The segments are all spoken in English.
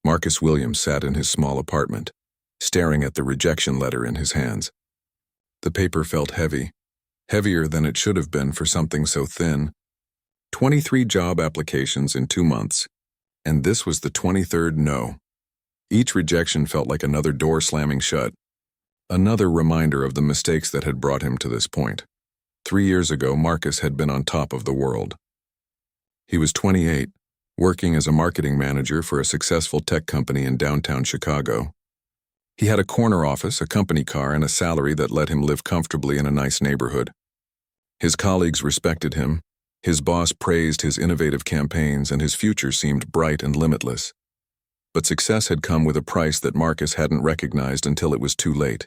Marcus Williams sat in his small apartment, staring at the rejection letter in his hands. The paper felt heavy, heavier than it should have been for something so thin. 23 job applications in 2 months, and this was the 23rd no. Each rejection felt like another door slamming shut, another reminder of the mistakes that had brought him to this point. 3 years ago, Marcus had been on top of the world. He was 28, working as a marketing manager for a successful tech company in downtown Chicago. He had a corner office, a company car, and a salary that let him live comfortably in a nice neighborhood. His colleagues respected him, his boss praised his innovative campaigns, and his future seemed bright and limitless. But success had come with a price that Marcus hadn't recognized until it was too late.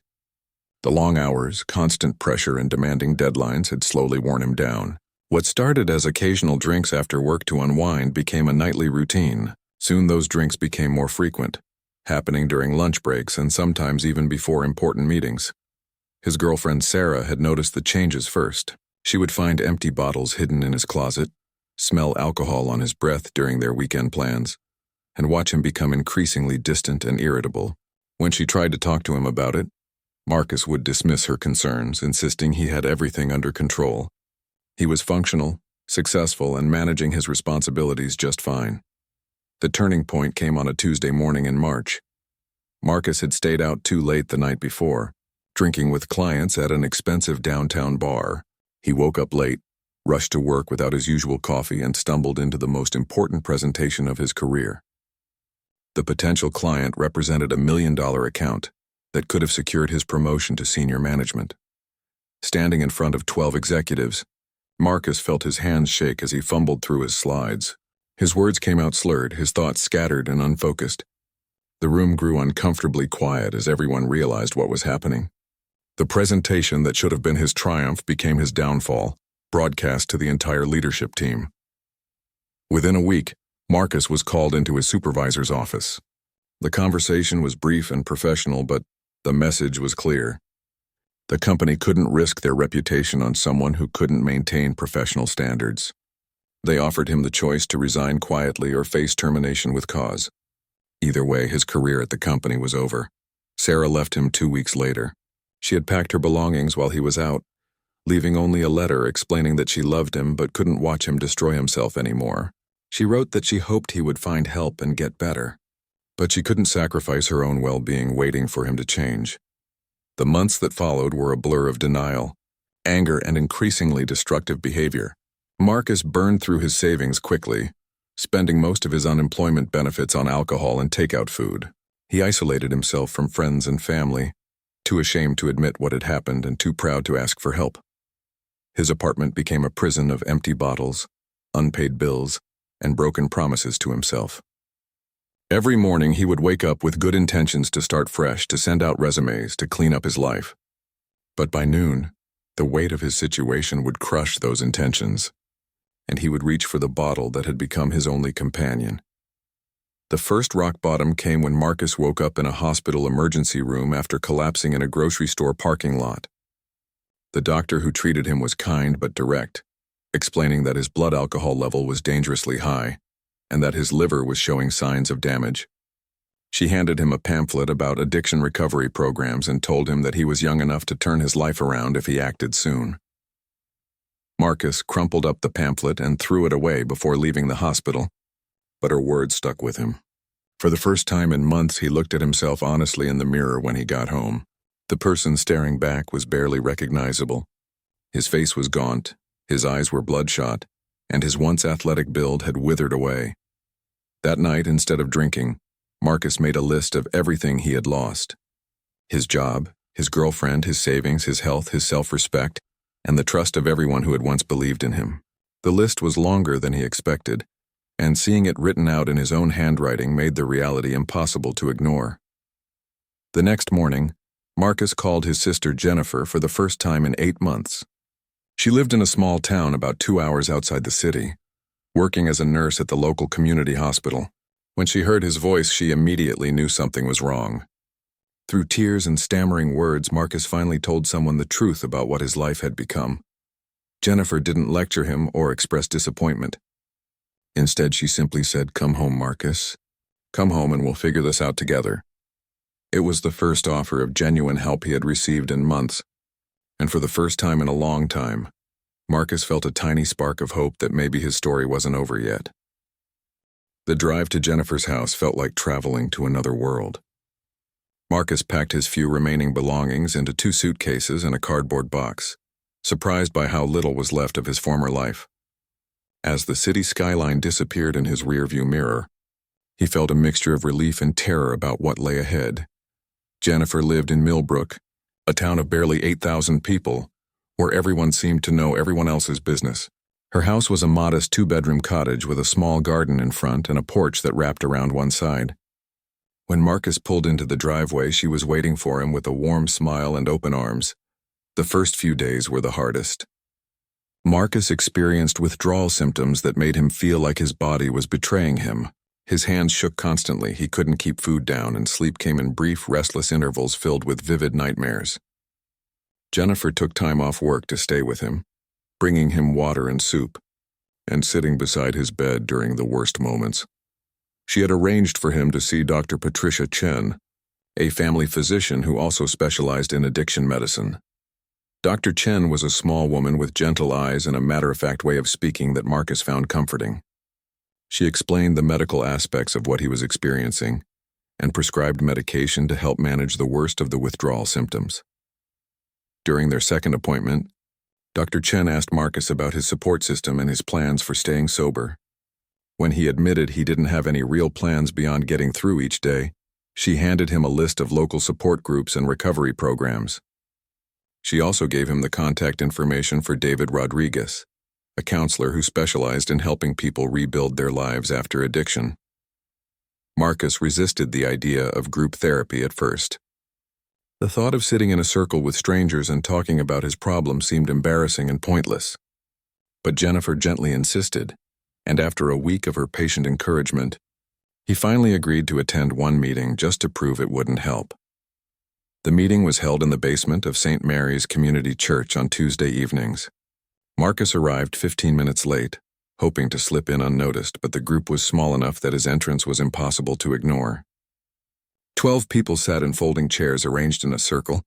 The long hours, constant pressure, and demanding deadlines had slowly worn him down. What started as occasional drinks after work to unwind became a nightly routine. Soon those drinks became more frequent, happening during lunch breaks and sometimes even before important meetings. His girlfriend Sarah had noticed the changes first. She would find empty bottles hidden in his closet, smell alcohol on his breath during their weekend plans, and watch him become increasingly distant and irritable. When she tried to talk to him about it, Marcus would dismiss her concerns, insisting he had everything under control. He was functional, successful, and managing his responsibilities just fine. The turning point came on a Tuesday morning in March. Marcus had stayed out too late the night before, drinking with clients at an expensive downtown bar. He woke up late, rushed to work without his usual coffee, and stumbled into the most important presentation of his career. The potential client represented $1 million account that could have secured his promotion to senior management. Standing in front of 12 executives, Marcus felt his hands shake as he fumbled through his slides. His words came out slurred, his thoughts scattered and unfocused. The room grew uncomfortably quiet as everyone realized what was happening. The presentation that should have been his triumph became his downfall, broadcast to the entire leadership team. Within a week, Marcus was called into his supervisor's office. The conversation was brief and professional, but the message was clear. The company couldn't risk their reputation on someone who couldn't maintain professional standards. They offered him the choice to resign quietly or face termination with cause. Either way, his career at the company was over. Sarah left him 2 weeks later. She had packed her belongings while he was out, leaving only a letter explaining that she loved him but couldn't watch him destroy himself anymore. She wrote that she hoped he would find help and get better, but she couldn't sacrifice her own well-being waiting for him to change. The months that followed were a blur of denial, anger, and increasingly destructive behavior. Marcus burned through his savings quickly, spending most of his unemployment benefits on alcohol and takeout food. He isolated himself from friends and family, too ashamed to admit what had happened and too proud to ask for help. His apartment became a prison of empty bottles, unpaid bills, and broken promises to himself. Every morning he would wake up with good intentions to start fresh, to send out resumes, to clean up his life. But by noon, the weight of his situation would crush those intentions, and he would reach for the bottle that had become his only companion. The first rock bottom came when Marcus woke up in a hospital emergency room after collapsing in a grocery store parking lot. The doctor who treated him was kind but direct, explaining that his blood alcohol level was dangerously high, and that his liver was showing signs of damage. She handed him a pamphlet about addiction recovery programs and told him that he was young enough to turn his life around if he acted soon. Marcus crumpled up the pamphlet and threw it away before leaving the hospital, but her words stuck with him. For the first time in months, he looked at himself honestly in the mirror when he got home. The person staring back was barely recognizable. His face was gaunt, his eyes were bloodshot, and his once athletic build had withered away. That night, instead of drinking, Marcus made a list of everything he had lost. His job, his girlfriend, his savings, his health, his self-respect, and the trust of everyone who had once believed in him. The list was longer than he expected, and seeing it written out in his own handwriting made the reality impossible to ignore. The next morning, Marcus called his sister Jennifer for the first time in 8 months. She lived in a small town about 2 hours outside the city, working as a nurse at the local community hospital. When she heard his voice, she immediately knew something was wrong. Through tears and stammering words, Marcus finally told someone the truth about what his life had become. Jennifer didn't lecture him or express disappointment. Instead, she simply said, "Come home, Marcus. Come home and we'll figure this out together. It was the first offer of genuine help he had received in months, and for the first time in a long time, Marcus felt a tiny spark of hope that maybe his story wasn't over yet. The drive to Jennifer's house felt like traveling to another world. Marcus packed his few remaining belongings into 2 suitcases and a cardboard box, surprised by how little was left of his former life. As the city skyline disappeared in his rearview mirror, he felt a mixture of relief and terror about what lay ahead. Jennifer lived in Millbrook, a town of barely 8,000 people, where everyone seemed to know everyone else's business. Her house was a modest 2-bedroom cottage with a small garden in front and a porch that wrapped around one side. When Marcus pulled into the driveway, she was waiting for him with a warm smile and open arms. The first few days were the hardest. Marcus experienced withdrawal symptoms that made him feel like his body was betraying him. His hands shook constantly, he couldn't keep food down, and sleep came in brief, restless intervals filled with vivid nightmares. Jennifer took time off work to stay with him, bringing him water and soup, and sitting beside his bed during the worst moments. She had arranged for him to see Dr. Patricia Chen, a family physician who also specialized in addiction medicine. Dr. Chen was a small woman with gentle eyes and a matter-of-fact way of speaking that Marcus found comforting. She explained the medical aspects of what he was experiencing and prescribed medication to help manage the worst of the withdrawal symptoms. During their second appointment, Dr. Chen asked Marcus about his support system and his plans for staying sober. When he admitted he didn't have any real plans beyond getting through each day, she handed him a list of local support groups and recovery programs. She also gave him the contact information for David Rodriguez, a counselor who specialized in helping people rebuild their lives after addiction. Marcus resisted the idea of group therapy at first. The thought of sitting in a circle with strangers and talking about his problem seemed embarrassing and pointless. But Jennifer gently insisted, and after a week of her patient encouragement, he finally agreed to attend one meeting just to prove it wouldn't help. The meeting was held in the basement of St. Mary's Community Church on Tuesday evenings. Marcus arrived 15 minutes late, hoping to slip in unnoticed, but the group was small enough that his entrance was impossible to ignore. 12 people sat in folding chairs arranged in a circle,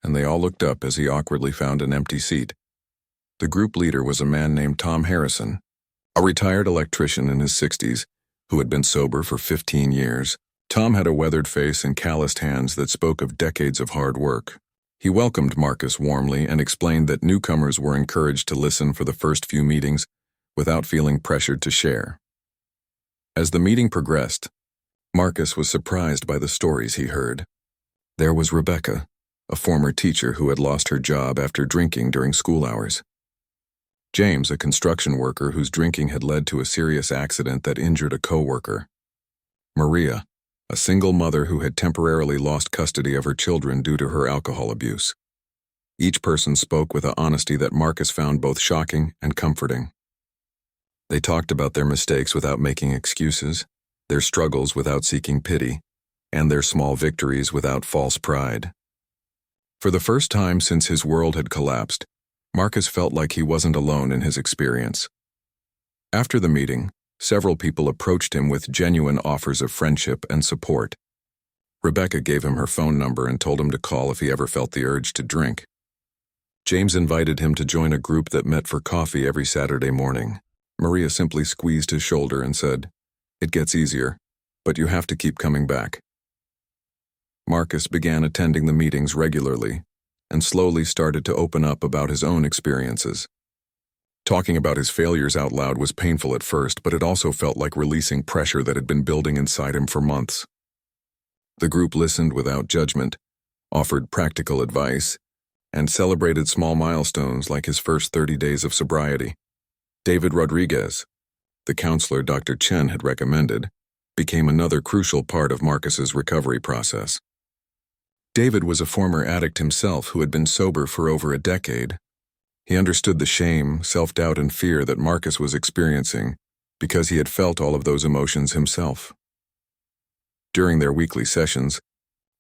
and they all looked up as he awkwardly found an empty seat. The group leader was a man named Tom Harrison, a retired electrician in his 60s who had been sober for 15 years. Tom had a weathered face and calloused hands that spoke of decades of hard work. He welcomed Marcus warmly and explained that newcomers were encouraged to listen for the first few meetings without feeling pressured to share. As the meeting progressed, Marcus was surprised by the stories he heard. There was Rebecca, a former teacher who had lost her job after drinking during school hours. James, a construction worker whose drinking had led to a serious accident that injured a co-worker. Maria, a single mother who had temporarily lost custody of her children due to her alcohol abuse. Each person spoke with an honesty that Marcus found both shocking and comforting. They talked about their mistakes without making excuses, their struggles without seeking pity, and their small victories without false pride. For the first time since his world had collapsed, Marcus felt like he wasn't alone in his experience. After the meeting, several people approached him with genuine offers of friendship and support. Rebecca gave him her phone number and told him to call if he ever felt the urge to drink. James invited him to join a group that met for coffee every Saturday morning. Maria simply squeezed his shoulder and said, "It gets easier, but you have to keep coming back." Marcus began attending the meetings regularly and slowly started to open up about his own experiences. Talking about his failures out loud was painful at first, but it also felt like releasing pressure that had been building inside him for months. The group listened without judgment, offered practical advice, and celebrated small milestones like his first 30 days of sobriety. David Rodriguez, the counselor Dr. Chen had recommended, became another crucial part of Marcus's recovery process. David was a former addict himself who had been sober for over a decade. He understood the shame, self-doubt, and fear that Marcus was experiencing because he had felt all of those emotions himself. During their weekly sessions,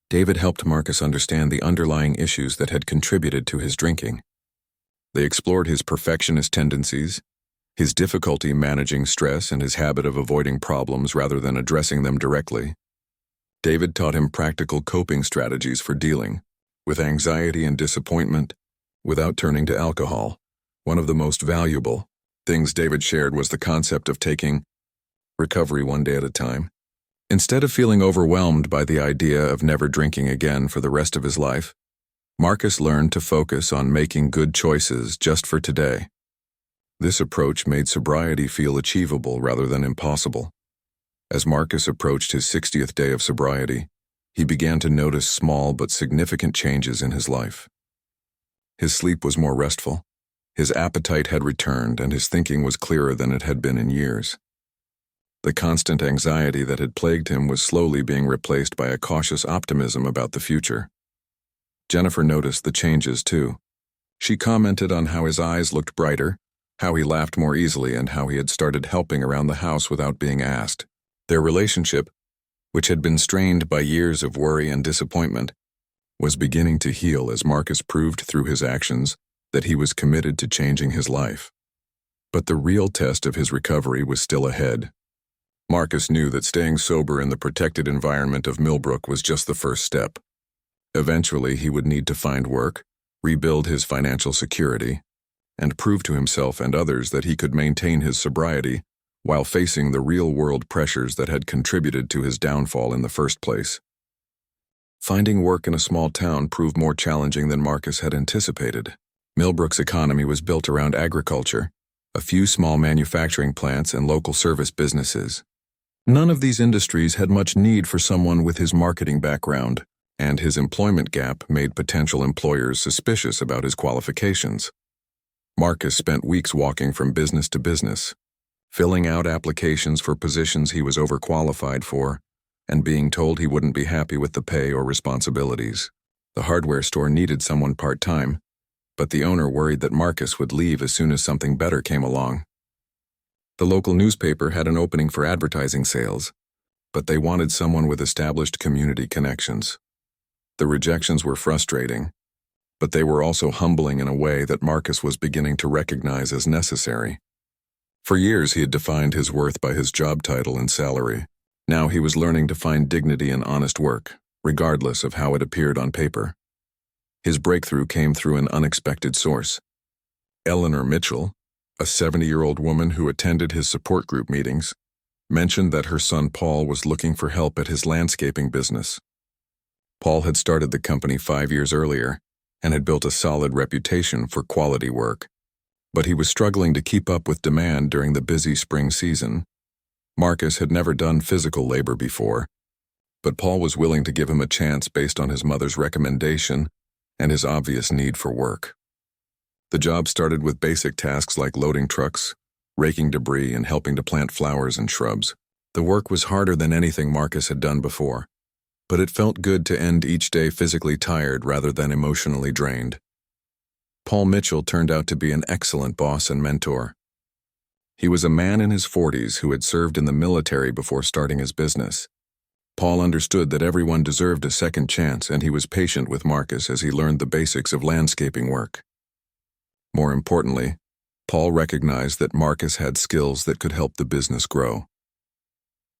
David helped Marcus understand the underlying issues that had contributed to his drinking. They explored his perfectionist tendencies, His difficulty managing stress and his habit of avoiding problems rather than addressing them directly. David taught him practical coping strategies for dealing with anxiety and disappointment without turning to alcohol. One of the most valuable things David shared was the concept of taking recovery one day at a time. Instead of feeling overwhelmed by the idea of never drinking again for the rest of his life, Marcus learned to focus on making good choices just for today. This approach made sobriety feel achievable rather than impossible. As Marcus approached his 60th day of sobriety, he began to notice small but significant changes in his life. His sleep was more restful, his appetite had returned, and his thinking was clearer than it had been in years. The constant anxiety that had plagued him was slowly being replaced by a cautious optimism about the future. Jennifer noticed the changes too. She commented on how his eyes looked brighter, how he laughed more easily, and how he had started helping around the house without being asked. Their relationship, which had been strained by years of worry and disappointment, was beginning to heal as Marcus proved through his actions that he was committed to changing his life. But the real test of his recovery was still ahead. Marcus knew that staying sober in the protected environment of Millbrook was just the first step. Eventually, he would need to find work, rebuild his financial security, and prove to himself and others that he could maintain his sobriety while facing the real-world pressures that had contributed to his downfall in the first place. Finding work in a small town proved more challenging than Marcus had anticipated. Millbrook's economy was built around agriculture, a few small manufacturing plants, and local service businesses. None of these industries had much need for someone with his marketing background, and his employment gap made potential employers suspicious about his qualifications. Marcus spent weeks walking from business to business, filling out applications for positions he was overqualified for, and being told he wouldn't be happy with the pay or responsibilities. The hardware store needed someone part-time, but the owner worried that Marcus would leave as soon as something better came along. The local newspaper had an opening for advertising sales, but they wanted someone with established community connections. The rejections were frustrating, but they were also humbling in a way that Marcus was beginning to recognize as necessary. For years he had defined his worth by his job title and salary. Now he was learning to find dignity in honest work, regardless of how it appeared on paper. His breakthrough came through an unexpected source. Eleanor Mitchell, a 70-year-old woman who attended his support group meetings, mentioned that her son Paul was looking for help at his landscaping business. Paul had started the company 5 years earlier and had built a solid reputation for quality work, but he was struggling to keep up with demand during the busy spring season. Marcus had never done physical labor before, but Paul was willing to give him a chance based on his mother's recommendation and his obvious need for work. The job started with basic tasks like loading trucks, raking debris, and helping to plant flowers and shrubs. The work was harder than anything Marcus had done before, but it felt good to end each day physically tired rather than emotionally drained. Paul Mitchell turned out to be an excellent boss and mentor. He was a man in his 40s who had served in the military before starting his business. Paul understood that everyone deserved a second chance, and he was patient with Marcus as he learned the basics of landscaping work. More importantly, Paul recognized that Marcus had skills that could help the business grow.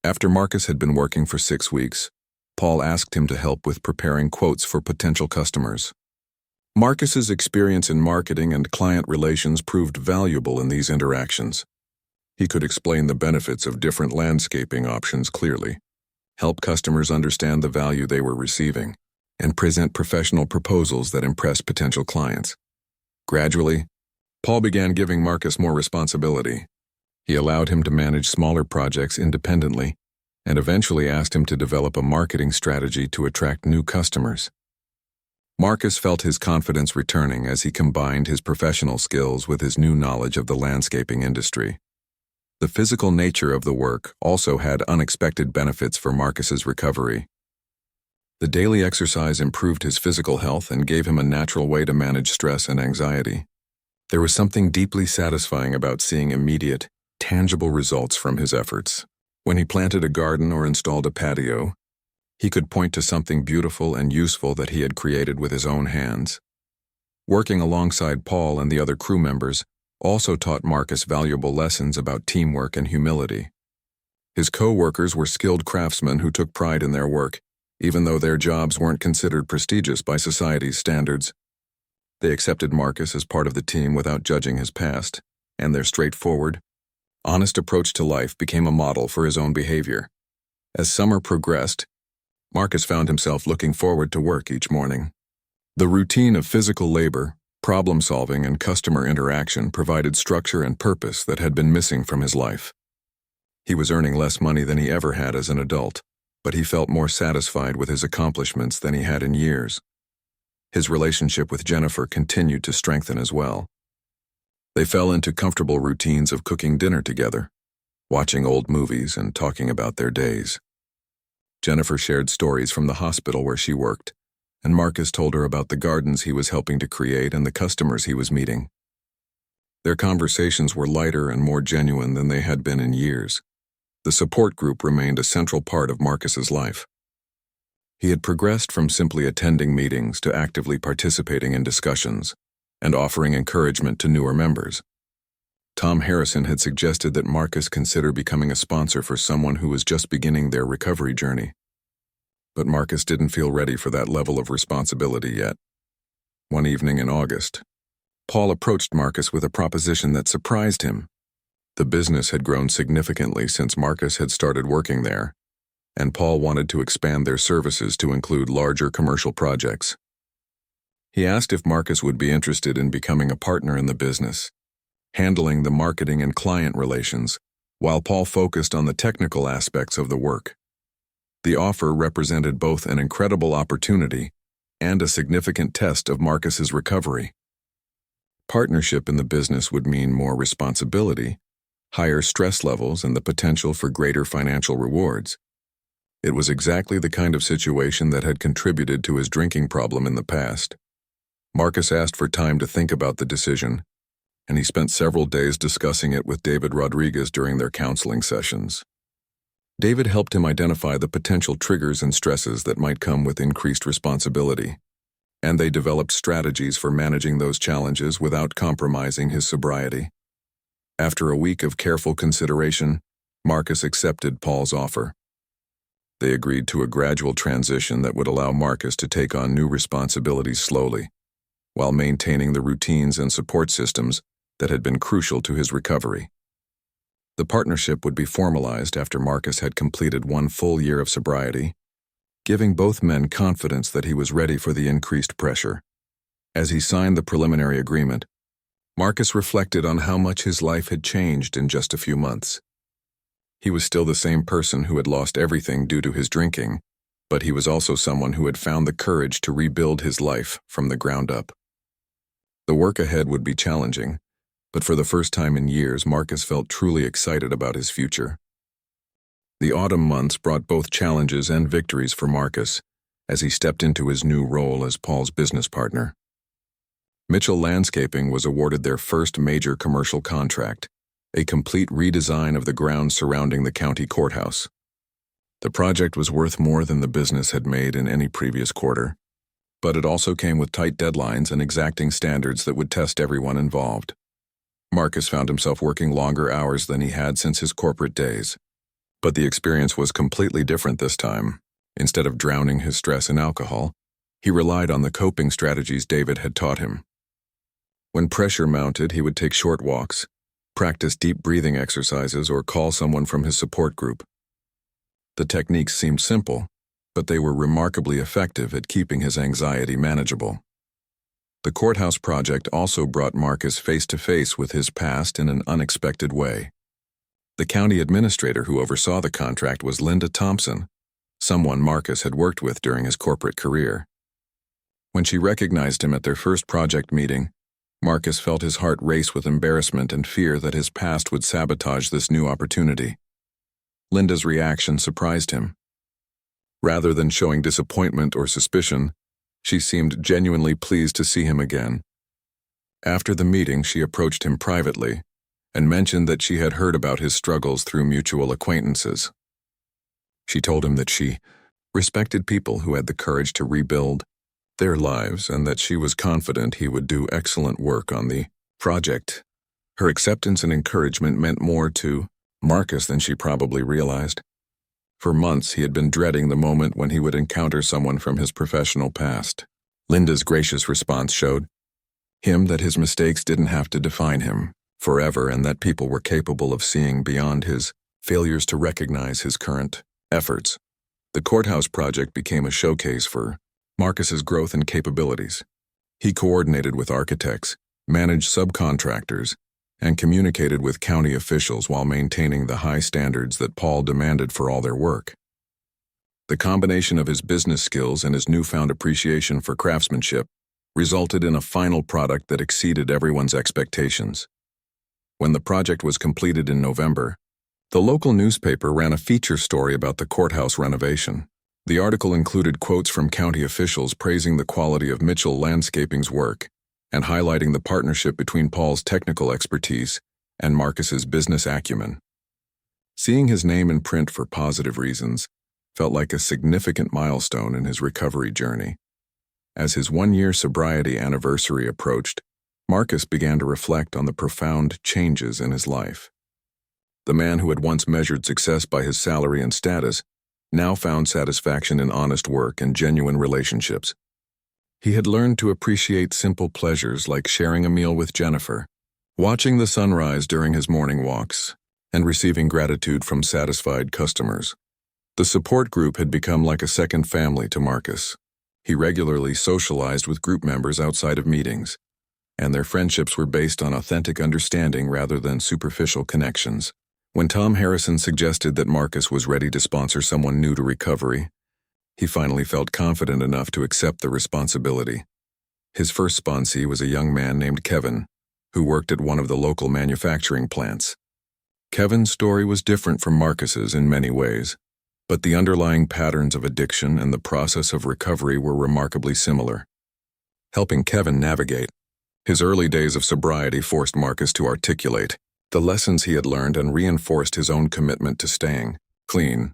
After Marcus had been working for 6 weeks, Paul asked him to help with preparing quotes for potential customers. Marcus's experience in marketing and client relations proved valuable in these interactions. He could explain the benefits of different landscaping options clearly, help customers understand the value they were receiving, and present professional proposals that impressed potential clients. Gradually, Paul began giving Marcus more responsibility. He allowed him to manage smaller projects independently, and eventually asked him to develop a marketing strategy to attract new customers. Marcus felt his confidence returning as he combined his professional skills with his new knowledge of the landscaping industry. The physical nature of the work also had unexpected benefits for Marcus's recovery. The daily exercise improved his physical health and gave him a natural way to manage stress and anxiety. There was something deeply satisfying about seeing immediate, tangible results from his efforts. When he planted a garden or installed a patio, he could point to something beautiful and useful that he had created with his own hands. Working alongside Paul and the other crew members, also taught Marcus valuable lessons about teamwork and humility. His co-workers were skilled craftsmen who took pride in their work, even though their jobs weren't considered prestigious by society's standards. They accepted Marcus as part of the team without judging his past, and their straightforward, honest approach to life became a model for his own behavior. As summer progressed, Marcus found himself looking forward to work each morning. The routine of physical labor, problem-solving, and customer interaction provided structure and purpose that had been missing from his life. He was earning less money than he ever had as an adult, but he felt more satisfied with his accomplishments than he had in years. His relationship with Jennifer continued to strengthen as well. They fell into comfortable routines of cooking dinner together, watching old movies, and talking about their days. Jennifer shared stories from the hospital where she worked, and Marcus told her about the gardens he was helping to create and the customers he was meeting. Their conversations were lighter and more genuine than they had been in years. The support group remained a central part of Marcus's life. He had progressed from simply attending meetings to actively participating in discussions and offering encouragement to newer members. Tom Harrison had suggested that Marcus consider becoming a sponsor for someone who was just beginning their recovery journey. But Marcus didn't feel ready for that level of responsibility yet. One evening in August, Paul approached Marcus with a proposition that surprised him. The business had grown significantly since Marcus had started working there, and Paul wanted to expand their services to include larger commercial projects. He asked if Marcus would be interested in becoming a partner in the business, handling the marketing and client relations, while Paul focused on the technical aspects of the work. The offer represented both an incredible opportunity and a significant test of Marcus's recovery. Partnership in the business would mean more responsibility, higher stress levels, and the potential for greater financial rewards. It was exactly the kind of situation that had contributed to his drinking problem in the past. Marcus asked for time to think about the decision, and he spent several days discussing it with David Rodriguez during their counseling sessions. David helped him identify the potential triggers and stresses that might come with increased responsibility, and they developed strategies for managing those challenges without compromising his sobriety. After a week of careful consideration, Marcus accepted Paul's offer. They agreed to a gradual transition that would allow Marcus to take on new responsibilities slowly, while maintaining the routines and support systems that had been crucial to his recovery. The partnership would be formalized after Marcus had completed 1 full year of sobriety, giving both men confidence that he was ready for the increased pressure. As he signed the preliminary agreement, Marcus reflected on how much his life had changed in just a few months. He was still the same person who had lost everything due to his drinking, but he was also someone who had found the courage to rebuild his life from the ground up. The work ahead would be challenging, but for the first time in years, Marcus felt truly excited about his future. The autumn months brought both challenges and victories for Marcus as he stepped into his new role as Paul's business partner. Mitchell Landscaping was awarded their first major commercial contract, a complete redesign of the grounds surrounding the county courthouse. The project was worth more than the business had made in any previous quarter, but it also came with tight deadlines and exacting standards that would test everyone involved. Marcus found himself working longer hours than he had since his corporate days. But the experience was completely different this time. Instead of drowning his stress in alcohol, he relied on the coping strategies David had taught him. When pressure mounted, he would take short walks, practice deep breathing exercises, or call someone from his support group. The techniques seemed simple, but they were remarkably effective at keeping his anxiety manageable. The courthouse project also brought Marcus face-to-face with his past in an unexpected way. The county administrator who oversaw the contract was Linda Thompson, someone Marcus had worked with during his corporate career. When she recognized him at their first project meeting, Marcus felt his heart race with embarrassment and fear that his past would sabotage this new opportunity. Linda's reaction surprised him. Rather than showing disappointment or suspicion, she seemed genuinely pleased to see him again. After the meeting, she approached him privately and mentioned that she had heard about his struggles through mutual acquaintances. She told him that she respected people who had the courage to rebuild their lives and that she was confident he would do excellent work on the project. Her acceptance and encouragement meant more to Marcus than she probably realized. For months, he had been dreading the moment when he would encounter someone from his professional past. Linda's gracious response showed him that his mistakes didn't have to define him forever and that people were capable of seeing beyond his failures to recognize his current efforts. The courthouse project became a showcase for Marcus's growth and capabilities. He coordinated with architects, managed subcontractors, and communicated with county officials while maintaining the high standards that Paul demanded for all their work. The combination of his business skills and his newfound appreciation for craftsmanship resulted in a final product that exceeded everyone's expectations. When the project was completed in November, the local newspaper ran a feature story about the courthouse renovation. The article included quotes from county officials praising the quality of Mitchell Landscaping's work and highlighting the partnership between Paul's technical expertise and Marcus's business acumen. Seeing his name in print for positive reasons felt like a significant milestone in his recovery journey. As his one-year sobriety anniversary approached, Marcus began to reflect on the profound changes in his life. The man who had once measured success by his salary and status now found satisfaction in honest work and genuine relationships. He had learned to appreciate simple pleasures like sharing a meal with Jennifer, watching the sunrise during his morning walks, and receiving gratitude from satisfied customers. The support group had become like a second family to Marcus. He regularly socialized with group members outside of meetings, and their friendships were based on authentic understanding rather than superficial connections. When Tom Harrison suggested that Marcus was ready to sponsor someone new to recovery, he finally felt confident enough to accept the responsibility. His first sponsee was a young man named Kevin, who worked at one of the local manufacturing plants. Kevin's story was different from Marcus's in many ways, but the underlying patterns of addiction and the process of recovery were remarkably similar. Helping Kevin navigate his early days of sobriety forced Marcus to articulate the lessons he had learned and reinforced his own commitment to staying clean.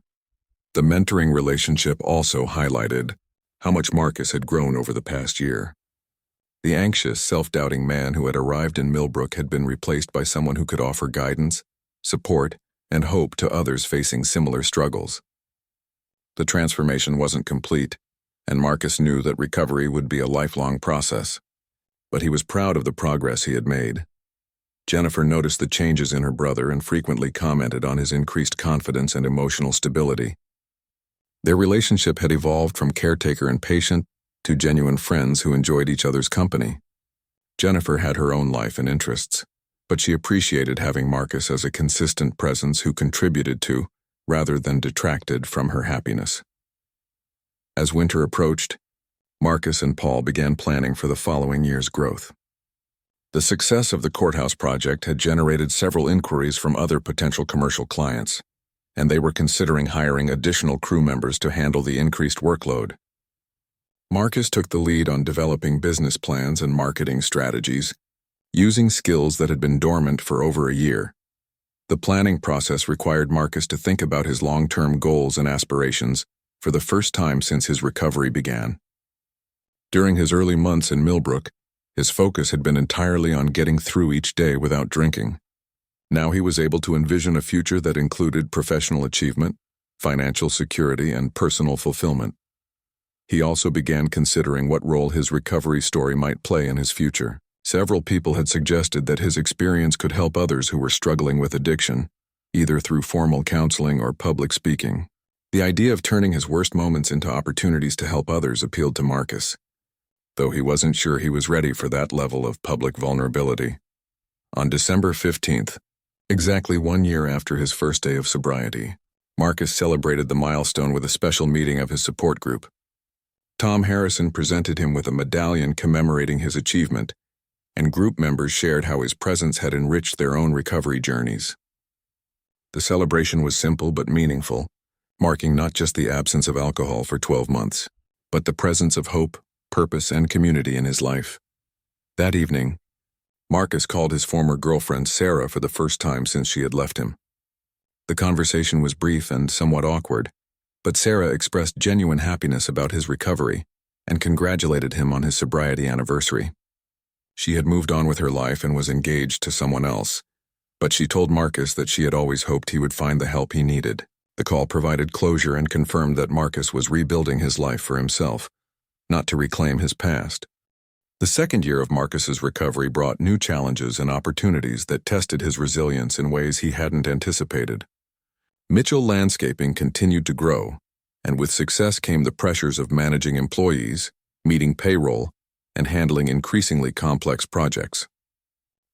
The mentoring relationship also highlighted how much Marcus had grown over the past year. The anxious, self-doubting man who had arrived in Millbrook had been replaced by someone who could offer guidance, support, and hope to others facing similar struggles. The transformation wasn't complete, and Marcus knew that recovery would be a lifelong process. But he was proud of the progress he had made. Jennifer noticed the changes in her brother and frequently commented on his increased confidence and emotional stability. Their relationship had evolved from caretaker and patient to genuine friends who enjoyed each other's company. Jennifer had her own life and interests, but she appreciated having Marcus as a consistent presence who contributed to, rather than detracted from, her happiness. As winter approached, Marcus and Paul began planning for the following year's growth. The success of the courthouse project had generated several inquiries from other potential commercial clients, and they were considering hiring additional crew members to handle the increased workload. Marcus took the lead on developing business plans and marketing strategies, using skills that had been dormant for over a year. The planning process required Marcus to think about his long-term goals and aspirations for the first time since his recovery began. During his early months in Millbrook, his focus had been entirely on getting through each day without drinking. Now he was able to envision a future that included professional achievement, financial security, and personal fulfillment. He also began considering what role his recovery story might play in his future. Several people had suggested that his experience could help others who were struggling with addiction, either through formal counseling or public speaking. The idea of turning his worst moments into opportunities to help others appealed to Marcus, though he wasn't sure he was ready for that level of public vulnerability. On December 15th, exactly 1 year after his first day of sobriety, Marcus celebrated the milestone with a special meeting of his support group. Tom Harrison presented him with a medallion commemorating his achievement, and group members shared how his presence had enriched their own recovery journeys. The celebration was simple but meaningful, marking not just the absence of alcohol for 12 months, but the presence of hope, purpose, and community in his life. That evening, Marcus called his former girlfriend Sarah for the first time since she had left him. The conversation was brief and somewhat awkward, but Sarah expressed genuine happiness about his recovery and congratulated him on his sobriety anniversary. She had moved on with her life and was engaged to someone else, but she told Marcus that she had always hoped he would find the help he needed. The call provided closure and confirmed that Marcus was rebuilding his life for himself, not to reclaim his past. The second year of Marcus's recovery brought new challenges and opportunities that tested his resilience in ways he hadn't anticipated. Mitchell Landscaping continued to grow, and with success came the pressures of managing employees, meeting payroll, and handling increasingly complex projects.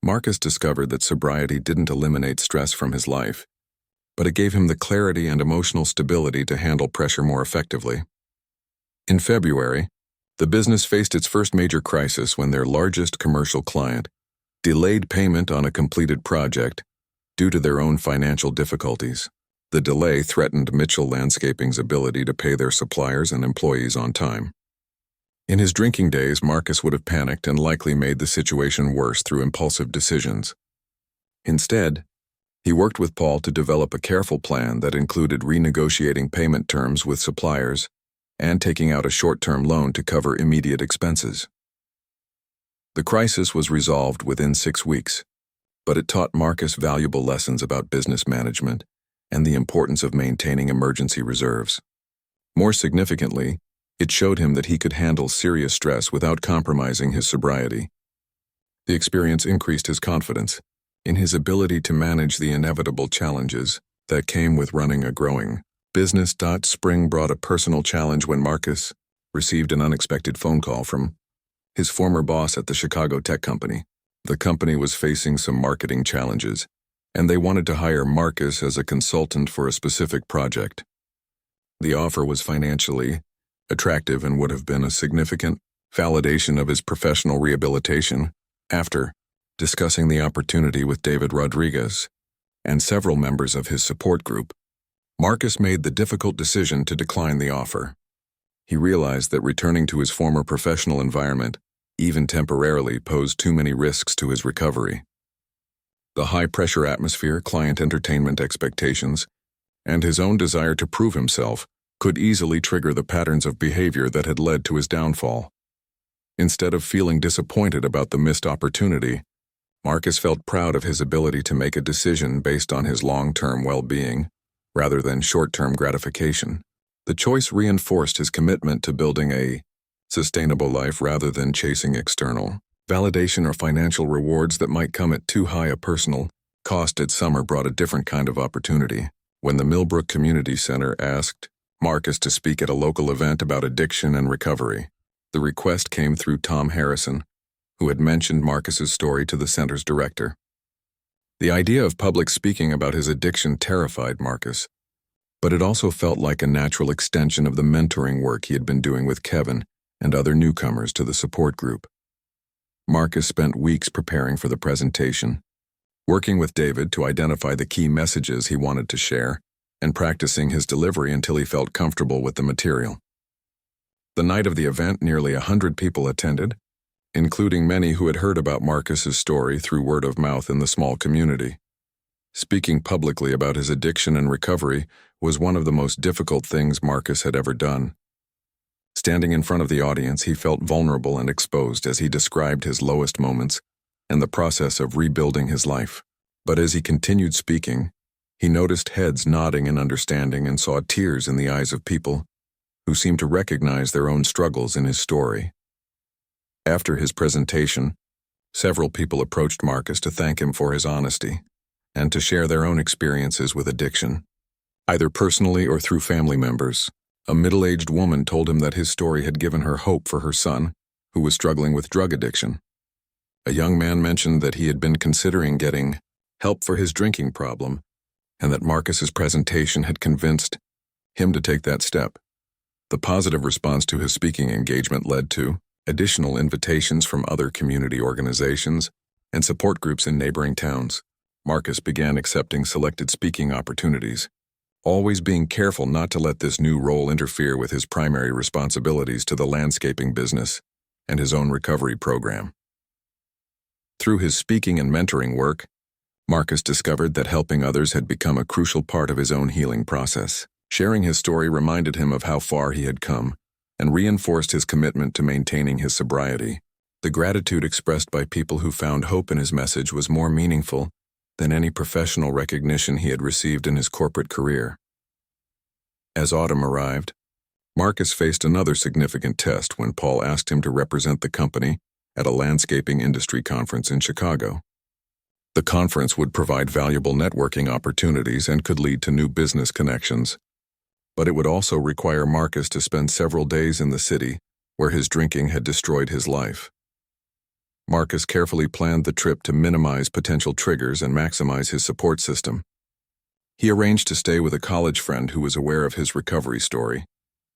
Marcus discovered that sobriety didn't eliminate stress from his life, but it gave him the clarity and emotional stability to handle pressure more effectively. In February, the business faced its first major crisis when their largest commercial client delayed payment on a completed project due to their own financial difficulties. The delay threatened Mitchell Landscaping's ability to pay their suppliers and employees on time. In his drinking days, Marcus would have panicked and likely made the situation worse through impulsive decisions. Instead, he worked with Paul to develop a careful plan that included renegotiating payment terms with suppliers and taking out a short-term loan to cover immediate expenses. The crisis was resolved within 6 weeks, but it taught Marcus valuable lessons about business management and the importance of maintaining emergency reserves. More significantly, it showed him that he could handle serious stress without compromising his sobriety. The experience increased his confidence in his ability to manage the inevitable challenges that came with running a growing business. Spring brought a personal challenge when Marcus received an unexpected phone call from his former boss at the Chicago tech company. The company was facing some marketing challenges, and they wanted to hire Marcus as a consultant for a specific project. The offer was financially attractive and would have been a significant validation of his professional rehabilitation. After discussing the opportunity with David Rodriguez and several members of his support group, Marcus made the difficult decision to decline the offer. He realized that returning to his former professional environment, even temporarily, posed too many risks to his recovery. The high-pressure atmosphere, client entertainment expectations, and his own desire to prove himself could easily trigger the patterns of behavior that had led to his downfall. Instead of feeling disappointed about the missed opportunity, Marcus felt proud of his ability to make a decision based on his long-term well-being, rather than short-term gratification. The choice reinforced his commitment to building a sustainable life rather than chasing external validation or financial rewards that might come at too high a personal cost. Summer brought a different kind of opportunity. When the Millbrook Community Center asked Marcus to speak at a local event about addiction and recovery, the request came through Tom Harrison, who had mentioned Marcus's story to the center's director. The idea of public speaking about his addiction terrified Marcus, but it also felt like a natural extension of the mentoring work he had been doing with Kevin and other newcomers to the support group. Marcus spent weeks preparing for the presentation, working with David to identify the key messages he wanted to share, and practicing his delivery until he felt comfortable with the material. The night of the event, nearly 100 people attended, including many who had heard about Marcus's story through word of mouth in the small community. Speaking publicly about his addiction and recovery was one of the most difficult things Marcus had ever done. Standing in front of the audience, he felt vulnerable and exposed as he described his lowest moments and the process of rebuilding his life. But as he continued speaking, he noticed heads nodding in understanding and saw tears in the eyes of people who seemed to recognize their own struggles in his story. After his presentation, several people approached Marcus to thank him for his honesty and to share their own experiences with addiction, either personally or through family members. A middle-aged woman told him that his story had given her hope for her son, who was struggling with drug addiction. A young man mentioned that he had been considering getting help for his drinking problem, and that Marcus's presentation had convinced him to take that step. The positive response to his speaking engagement led to additional invitations from other community organizations and support groups in neighboring towns. Marcus began accepting selected speaking opportunities, always being careful not to let this new role interfere with his primary responsibilities to the landscaping business and his own recovery program. Through his speaking and mentoring work, Marcus discovered that helping others had become a crucial part of his own healing process. Sharing his story reminded him of how far he had come and reinforced his commitment to maintaining his sobriety. The gratitude expressed by people who found hope in his message was more meaningful than any professional recognition he had received in his corporate career. As autumn arrived, Marcus faced another significant test when Paul asked him to represent the company at a landscaping industry conference in Chicago. The conference would provide valuable networking opportunities and could lead to new business connections, but it would also require Marcus to spend several days in the city where his drinking had destroyed his life. Marcus carefully planned the trip to minimize potential triggers and maximize his support system. He arranged to stay with a college friend who was aware of his recovery story,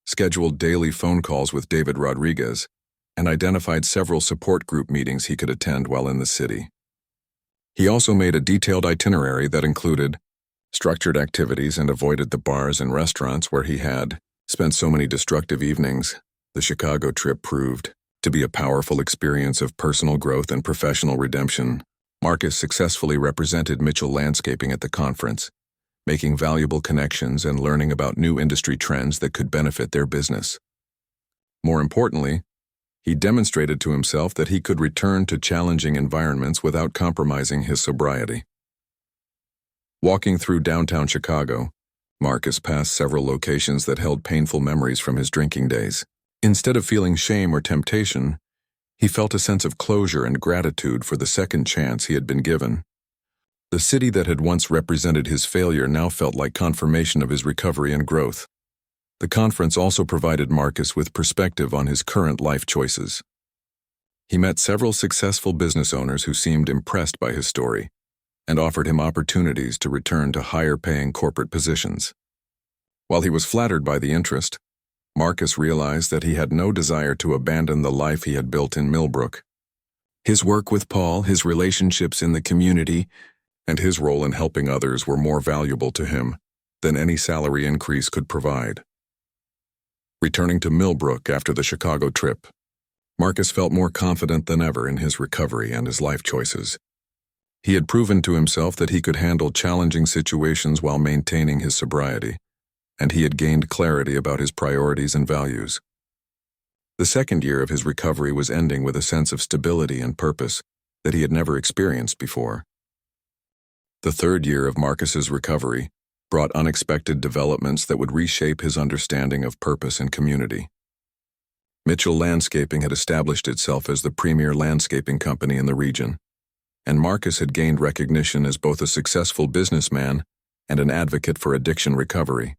scheduled daily phone calls with David Rodriguez, and identified several support group meetings he could attend while in the city. He also made a detailed itinerary that included structured activities and avoided the bars and restaurants where he had spent so many destructive evenings. The Chicago trip proved to be a powerful experience of personal growth and professional redemption. Marcus successfully represented Mitchell Landscaping at the conference, making valuable connections and learning about new industry trends that could benefit their business. More importantly, he demonstrated to himself that he could return to challenging environments without compromising his sobriety. Walking through downtown Chicago, Marcus passed several locations that held painful memories from his drinking days. Instead of feeling shame or temptation, he felt a sense of closure and gratitude for the second chance he had been given. The city that had once represented his failure now felt like confirmation of his recovery and growth. The conference also provided Marcus with perspective on his current life choices. He met several successful business owners who seemed impressed by his story and offered him opportunities to return to higher-paying corporate positions. While he was flattered by the interest, Marcus realized that he had no desire to abandon the life he had built in Millbrook. His work with Paul, his relationships in the community, and his role in helping others were more valuable to him than any salary increase could provide. Returning to Millbrook after the Chicago trip, Marcus felt more confident than ever in his recovery and his life choices. He had proven to himself that he could handle challenging situations while maintaining his sobriety, and he had gained clarity about his priorities and values. The second year of his recovery was ending with a sense of stability and purpose that he had never experienced before. The third year of Marcus's recovery brought unexpected developments that would reshape his understanding of purpose and community. Mitchell Landscaping had established itself as the premier landscaping company in the region, and Marcus had gained recognition as both a successful businessman and an advocate for addiction recovery.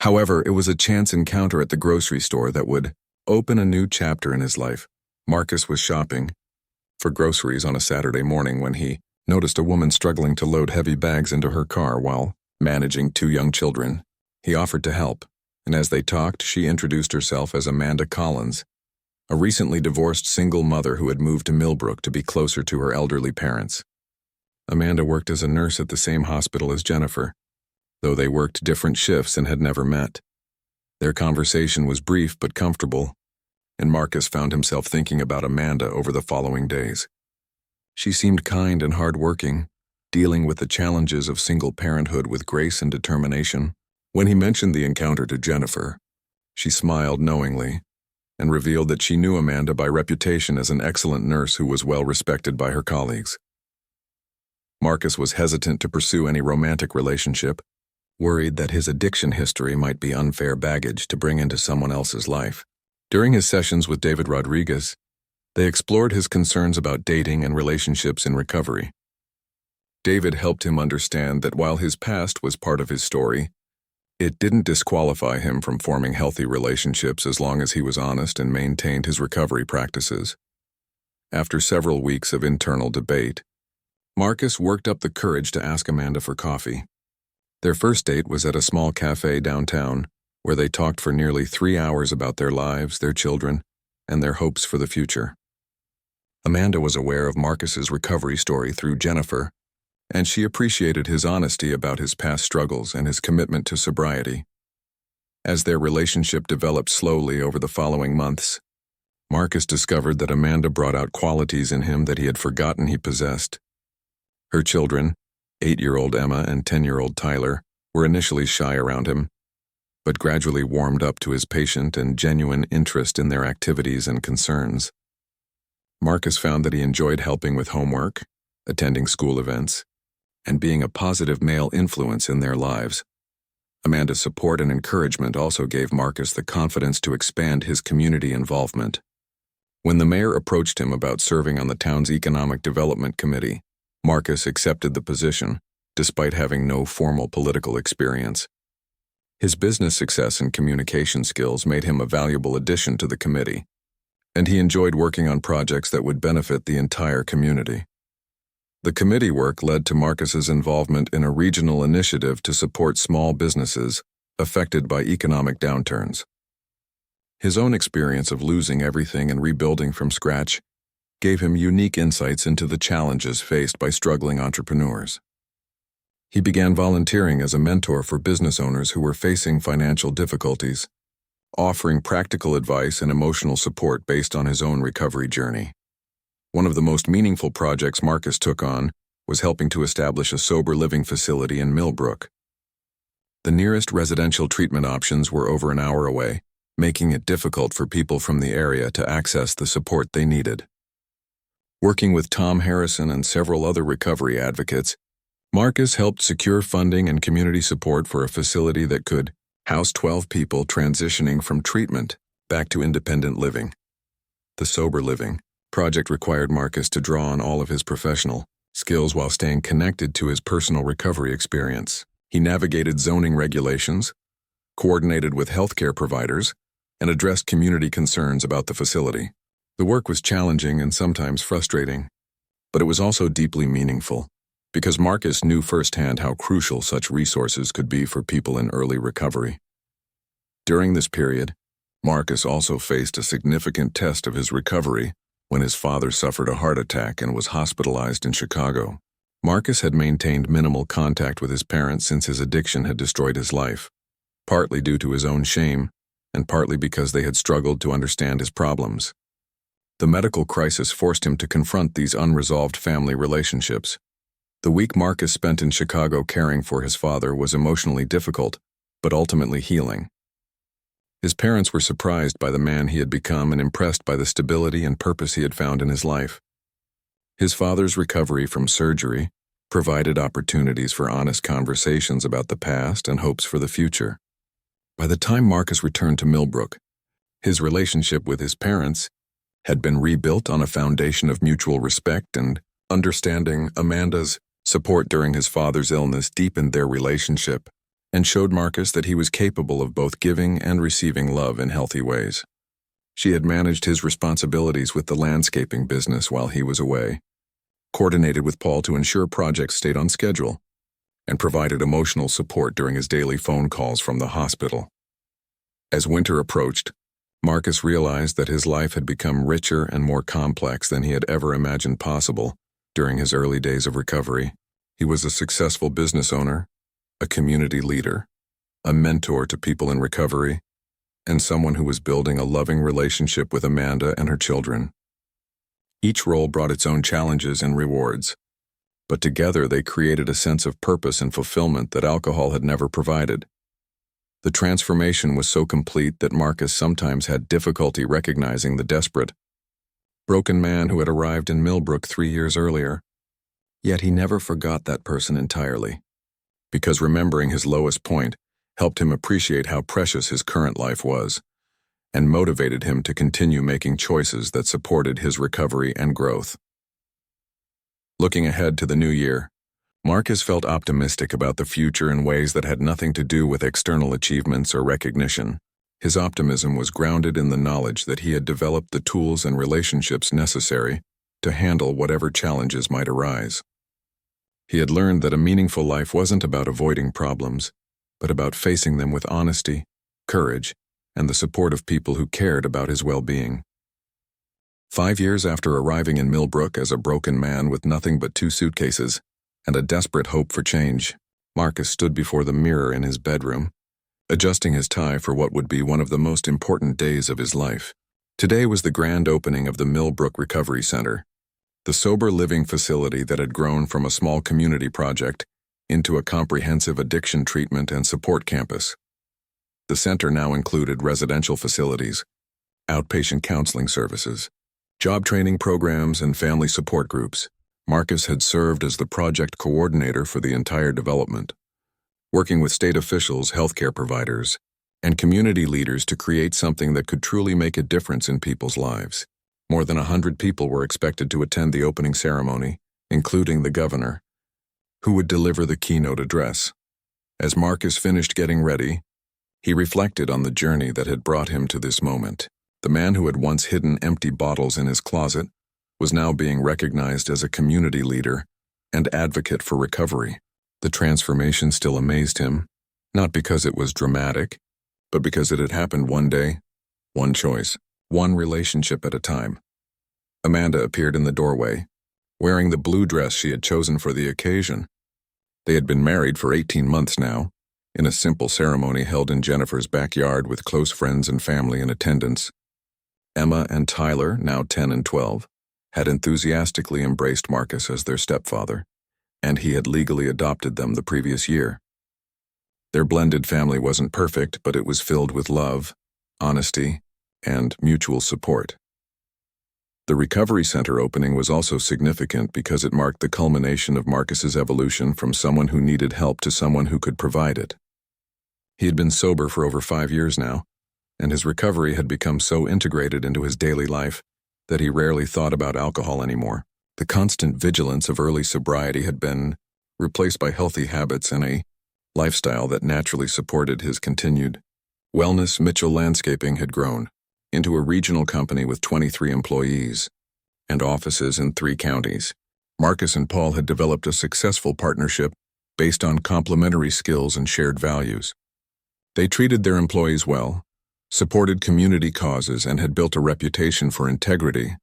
However, it was a chance encounter at the grocery store that would open a new chapter in his life. Marcus was shopping for groceries on a Saturday morning when he noticed a woman struggling to load heavy bags into her car while managing two young children. He offered to help, and as they talked, she introduced herself as Amanda Collins, a recently divorced single mother who had moved to Millbrook to be closer to her elderly parents. Amanda worked as a nurse at the same hospital as Jennifer, though they worked different shifts and had never met. Their conversation was brief but comfortable, and Marcus found himself thinking about Amanda over the following days. She seemed kind and hardworking, dealing with the challenges of single parenthood with grace and determination. When he mentioned the encounter to Jennifer, she smiled knowingly and revealed that she knew Amanda by reputation as an excellent nurse who was well respected by her colleagues. Marcus was hesitant to pursue any romantic relationship, worried that his addiction history might be unfair baggage to bring into someone else's life. During his sessions with David Rodriguez, they explored his concerns about dating and relationships in recovery. David helped him understand that while his past was part of his story, it didn't disqualify him from forming healthy relationships as long as he was honest and maintained his recovery practices. After several weeks of internal debate, Marcus worked up the courage to ask Amanda for coffee. Their first date was at a small cafe downtown, where they talked for nearly 3 hours about their lives, their children, and their hopes for the future. Amanda was aware of Marcus's recovery story through Jennifer, and she appreciated his honesty about his past struggles and his commitment to sobriety. As their relationship developed slowly over the following months, Marcus discovered that Amanda brought out qualities in him that he had forgotten he possessed. Her children, 8-year-old Emma and 10-year-old Tyler, were initially shy around him, but gradually warmed up to his patient and genuine interest in their activities and concerns. Marcus found that he enjoyed helping with homework, attending school events, and being a positive male influence in their lives. Amanda's support and encouragement also gave Marcus the confidence to expand his community involvement. When the mayor approached him about serving on the town's Economic Development Committee, Marcus accepted the position, despite having no formal political experience. His business success and communication skills made him a valuable addition to the committee, and he enjoyed working on projects that would benefit the entire community. The committee work led to Marcus's involvement in a regional initiative to support small businesses affected by economic downturns. His own experience of losing everything and rebuilding from scratch gave him unique insights into the challenges faced by struggling entrepreneurs. He began volunteering as a mentor for business owners who were facing financial difficulties, offering practical advice and emotional support based on his own recovery journey. One of the most meaningful projects Marcus took on was helping to establish a sober living facility in Millbrook. The nearest residential treatment options were over an hour away, making it difficult for people from the area to access the support they needed. Working with Tom Harrison and several other recovery advocates, Marcus helped secure funding and community support for a facility that could house 12 people transitioning from treatment back to independent living. The Sober Living project required Marcus to draw on all of his professional skills while staying connected to his personal recovery experience. He navigated zoning regulations, coordinated with healthcare providers, and addressed community concerns about the facility. The work was challenging and sometimes frustrating, but it was also deeply meaningful, because Marcus knew firsthand how crucial such resources could be for people in early recovery. During this period, Marcus also faced a significant test of his recovery when his father suffered a heart attack and was hospitalized in Chicago. Marcus had maintained minimal contact with his parents since his addiction had destroyed his life, partly due to his own shame, and partly because they had struggled to understand his problems. The medical crisis forced him to confront these unresolved family relationships. The week Marcus spent in Chicago caring for his father was emotionally difficult, but ultimately healing. His parents were surprised by the man he had become and impressed by the stability and purpose he had found in his life. His father's recovery from surgery provided opportunities for honest conversations about the past and hopes for the future. By the time Marcus returned to Millbrook, his relationship with his parents had been rebuilt on a foundation of mutual respect and understanding. Amanda's support during his father's illness deepened their relationship and showed Marcus that he was capable of both giving and receiving love in healthy ways. She had managed his responsibilities with the landscaping business while he was away, coordinated with Paul to ensure projects stayed on schedule, and provided emotional support during his daily phone calls from the hospital. As winter approached, Marcus realized that his life had become richer and more complex than he had ever imagined possible during his early days of recovery. He was a successful business owner, a community leader, a mentor to people in recovery, and someone who was building a loving relationship with Amanda and her children. Each role brought its own challenges and rewards, but together they created a sense of purpose and fulfillment that alcohol had never provided. The transformation was so complete that Marcus sometimes had difficulty recognizing the desperate, broken man who had arrived in Millbrook 3 years earlier. Yet he never forgot that person entirely, because remembering his lowest point helped him appreciate how precious his current life was, and motivated him to continue making choices that supported his recovery and growth. Looking ahead to the new year, Marcus felt optimistic about the future in ways that had nothing to do with external achievements or recognition. His optimism was grounded in the knowledge that he had developed the tools and relationships necessary to handle whatever challenges might arise. He had learned that a meaningful life wasn't about avoiding problems, but about facing them with honesty, courage, and the support of people who cared about his well-being. 5 years after arriving in Millbrook as a broken man with nothing but 2 suitcases and a desperate hope for change, Marcus stood before the mirror in his bedroom, adjusting his tie for what would be one of the most important days of his life. Today was the grand opening of the Millbrook Recovery Center, the sober living facility that had grown from a small community project into a comprehensive addiction treatment and support campus. The center now included residential facilities, outpatient counseling services, job training programs, and family support groups. Marcus had served as the project coordinator for the entire development, working with state officials, healthcare providers, and community leaders to create something that could truly make a difference in people's lives. More than 100 people were expected to attend the opening ceremony, including the governor, who would deliver the keynote address. As Marcus finished getting ready, he reflected on the journey that had brought him to this moment. The man who had once hidden empty bottles in his closet was now being recognized as a community leader and advocate for recovery. The transformation still amazed him, not because it was dramatic, but because it had happened one day, one choice, one relationship at a time. Amanda appeared in the doorway, wearing the blue dress she had chosen for the occasion. They had been married for 18 months now, in a simple ceremony held in Jennifer's backyard with close friends and family in attendance. Emma and Tyler, now 10 and 12, had enthusiastically embraced Marcus as their stepfather, and he had legally adopted them the previous year. Their blended family wasn't perfect, but it was filled with love, honesty, and mutual support. The Recovery Center opening was also significant because it marked the culmination of Marcus's evolution from someone who needed help to someone who could provide it. He had been sober for over 5 years now, and his recovery had become so integrated into his daily life that he rarely thought about alcohol anymore. The constant vigilance of early sobriety had been replaced by healthy habits and a lifestyle that naturally supported his continued wellness. Mitchell Landscaping had grown into a regional company with 23 employees and offices in 3 counties. Marcus and Paul had developed a successful partnership based on complementary skills and shared values. They treated their employees well, supported community causes, and had built a reputation for integrity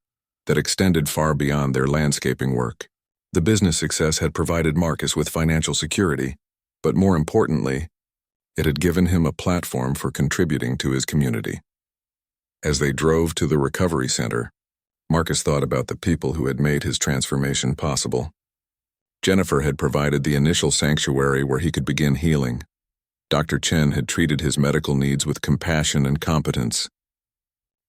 that extended far beyond their landscaping work. The business success had provided Marcus with financial security, but more importantly, it had given him a platform for contributing to his community. As they drove to the Recovery Center, Marcus thought about the people who had made his transformation possible. Jennifer had provided the initial sanctuary where he could begin healing. Dr. Chen had treated his medical needs with compassion and competence.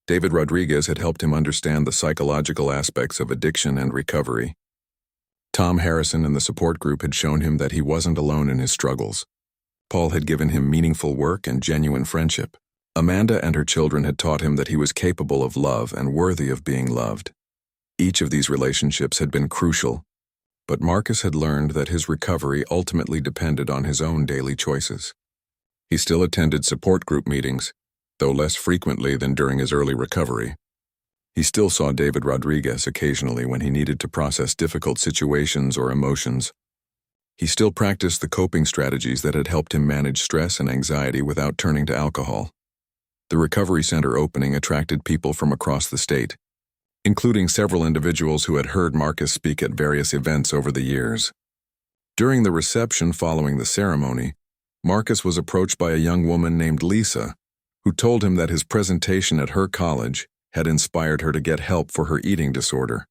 David Rodriguez had helped him understand the psychological aspects of addiction and recovery. Tom Harrison and the support group had shown him that he wasn't alone in his struggles. Paul had given him meaningful work and genuine friendship. Amanda and her children had taught him that he was capable of love and worthy of being loved. Each of these relationships had been crucial, but Marcus had learned that his recovery ultimately depended on his own daily choices. He still attended support group meetings, though less frequently than during his early recovery. He still saw David Rodriguez occasionally when he needed to process difficult situations or emotions. He still practiced the coping strategies that had helped him manage stress and anxiety without turning to alcohol. The Recovery Center opening attracted people from across the state, including several individuals who had heard Marcus speak at various events over the years. During the reception following the ceremony, Marcus was approached by a young woman named Lisa, who told him that his presentation at her college had inspired her to get help for her eating disorder.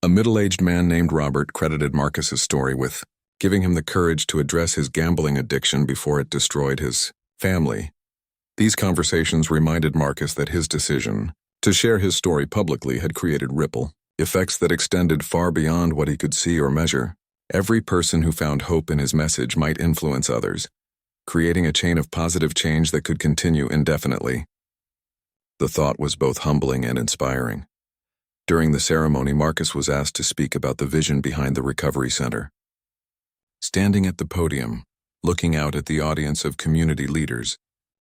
A middle-aged man named Robert credited Marcus's story with giving him the courage to address his gambling addiction before it destroyed his family. These conversations reminded Marcus that his decision to share his story publicly had created ripple effects that extended far beyond what he could see or measure. Every person who found hope in his message might influence others, creating a chain of positive change that could continue indefinitely. The thought was both humbling and inspiring. During the ceremony, Marcus was asked to speak about the vision behind the Recovery Center. Standing at the podium, looking out at the audience of community leaders,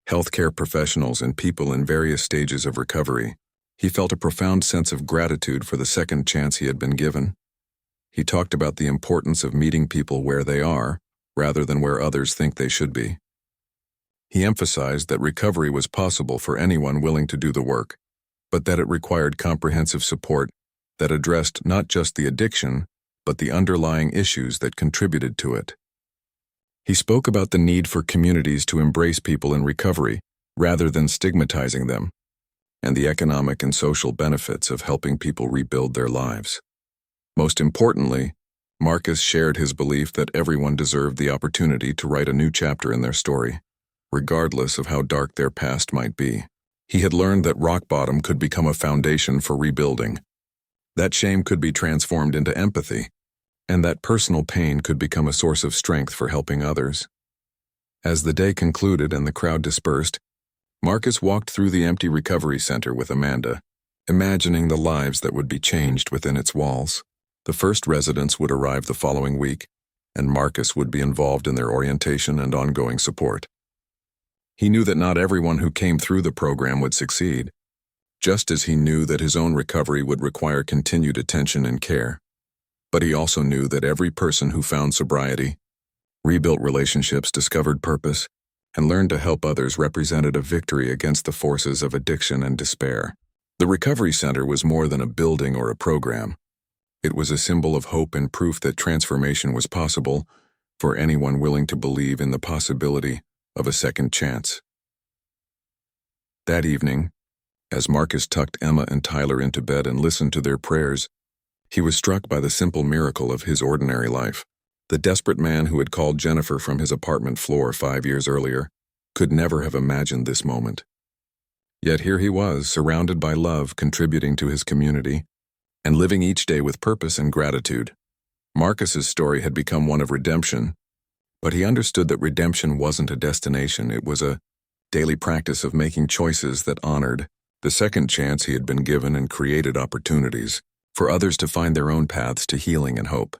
healthcare professionals, and people in various stages of recovery, he felt a profound sense of gratitude for the second chance he had been given. He talked about the importance of meeting people where they are, rather than where others think they should be. He emphasized that recovery was possible for anyone willing to do the work, but that it required comprehensive support that addressed not just the addiction, but the underlying issues that contributed to it. He spoke about the need for communities to embrace people in recovery rather than stigmatizing them, and the economic and social benefits of helping people rebuild their lives. Most importantly, Marcus shared his belief that everyone deserved the opportunity to write a new chapter in their story, regardless of how dark their past might be. He had learned that rock bottom could become a foundation for rebuilding. That shame could be transformed into empathy, and that personal pain could become a source of strength for helping others. As the day concluded and the crowd dispersed, Marcus walked through the empty recovery center with Amanda, imagining the lives that would be changed within its walls. The first residents would arrive the following week, and Marcus would be involved in their orientation and ongoing support. He knew that not everyone who came through the program would succeed, just as he knew that his own recovery would require continued attention and care. But he also knew that every person who found sobriety, rebuilt relationships, discovered purpose, and learned to help others represented a victory against the forces of addiction and despair. The Recovery Center was more than a building or a program. It was a symbol of hope and proof that transformation was possible for anyone willing to believe in the possibility of a second chance. That evening, as Marcus tucked Emma and Tyler into bed and listened to their prayers, he was struck by the simple miracle of his ordinary life. The desperate man who had called Jennifer from his apartment floor 5 years earlier could never have imagined this moment. Yet here he was, surrounded by love, contributing to his community, and living each day with purpose and gratitude. Marcus's story had become one of redemption, but he understood that redemption wasn't a destination. It was a daily practice of making choices that honored the second chance he had been given and created opportunities for others to find their own paths to healing and hope.